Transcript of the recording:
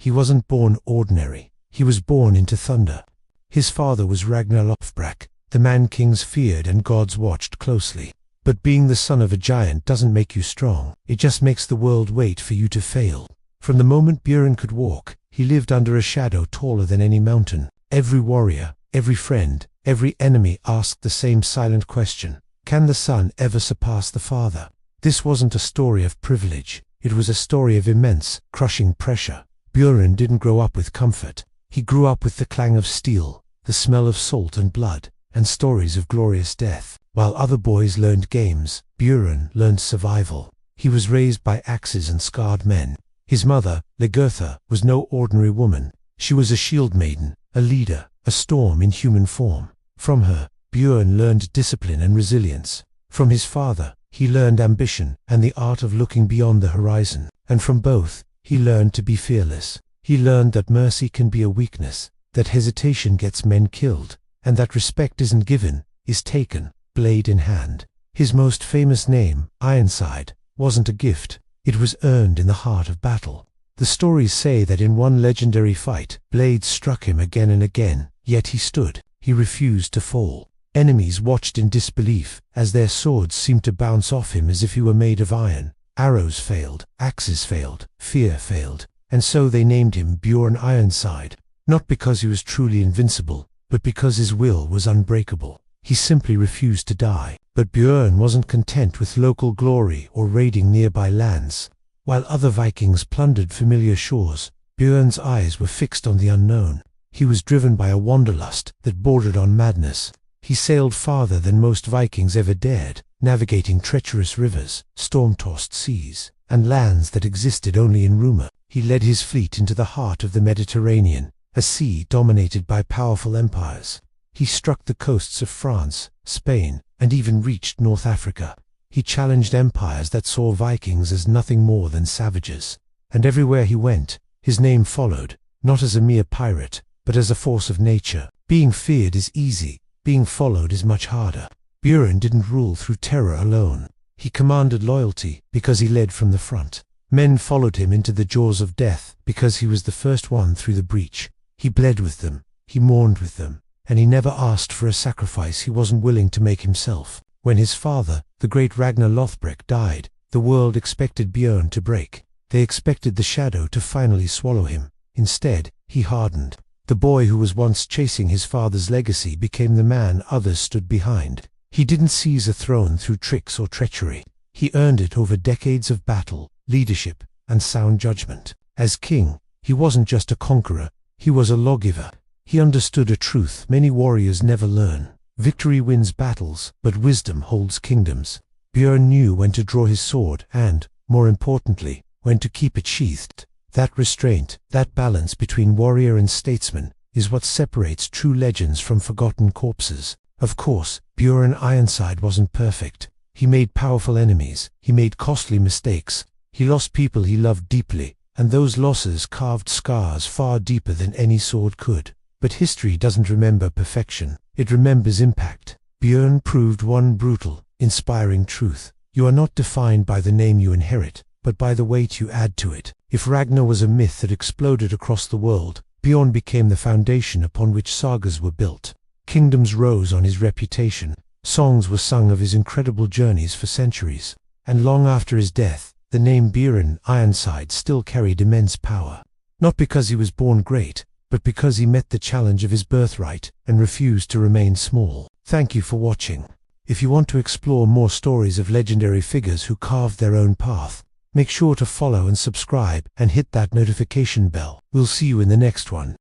He wasn't born ordinary. He was born into thunder. His father was Ragnar Lothbrok, the man kings feared and gods watched closely. But being the son of a giant doesn't make you strong. It just makes the world wait for you to fail. From the moment Björn could walk, he lived under a shadow taller than any mountain. Every warrior, every friend, every enemy asked the same silent question: can the son ever surpass the father? This wasn't a story of privilege. It was a story of immense, crushing pressure. Björn didn't grow up with comfort. He grew up with the clang of steel, the smell of salt and blood, and stories of glorious death. While other boys learned games, Björn learned survival. He was raised by axes and scarred men. His mother, Lagertha, was no ordinary woman. She was a shield maiden, a leader, a storm in human form. From her, Björn learned discipline and resilience. From his father, he learned ambition and the art of looking beyond the horizon. And from both, he learned to be fearless. He learned that mercy can be a weakness, that hesitation gets men killed, and that respect isn't given, is taken, blade in hand. His most famous name, Ironside, wasn't a gift. It was earned in the heart of battle. The stories say that in one legendary fight, blades struck him again and again, yet he stood. He refused to fall. Enemies watched in disbelief, as their swords seemed to bounce off him as if he were made of iron. Arrows failed, axes failed, fear failed, and so they named him Björn Ironside. Not because he was truly invincible, but because his will was unbreakable. He simply refused to die. But Björn wasn't content with local glory or raiding nearby lands. While other Vikings plundered familiar shores, Björn's eyes were fixed on the unknown. He was driven by a wanderlust that bordered on madness. He sailed farther than most Vikings ever dared, navigating treacherous rivers, storm-tossed seas, and lands that existed only in rumor. He led his fleet into the heart of the Mediterranean, a sea dominated by powerful empires. He struck the coasts of France, Spain, and even reached North Africa. He challenged empires that saw Vikings as nothing more than savages. And everywhere he went, his name followed, not as a mere pirate, but as a force of nature. Being feared is easy, being followed is much harder. Björn didn't rule through terror alone. He commanded loyalty because he led from the front. Men followed him into the jaws of death because he was the first one through the breach. He bled with them, he mourned with them, and he never asked for a sacrifice he wasn't willing to make himself. When his father, the great Ragnar Lothbrok, died, the world expected Björn to break. They expected the shadow to finally swallow him. Instead, he hardened. The boy who was once chasing his father's legacy became the man others stood behind. He didn't seize a throne through tricks or treachery. He earned it over decades of battle, leadership, and sound judgment. As king, he wasn't just a conqueror, he was a lawgiver. He understood a truth many warriors never learn. Victory wins battles, but wisdom holds kingdoms. Björn knew when to draw his sword and, more importantly, when to keep it sheathed. That restraint, that balance between warrior and statesman, is what separates true legends from forgotten corpses. Of course, Björn Ironside wasn't perfect. He made powerful enemies, he made costly mistakes, he lost people he loved deeply, and those losses carved scars far deeper than any sword could. But history doesn't remember perfection, it remembers impact. Björn proved one brutal, inspiring truth. You are not defined by the name you inherit, but by the weight you add to it. If Ragnar was a myth that exploded across the world, Björn became the foundation upon which sagas were built. Kingdoms rose on his reputation, songs were sung of his incredible journeys for centuries, and long after his death, the name Björn Ironside still carried immense power. Not because he was born great, but because he met the challenge of his birthright and refused to remain small. Thank you for watching. If you want to explore more stories of legendary figures who carved their own path, make sure to follow and subscribe and hit that notification bell. We'll see you in the next one.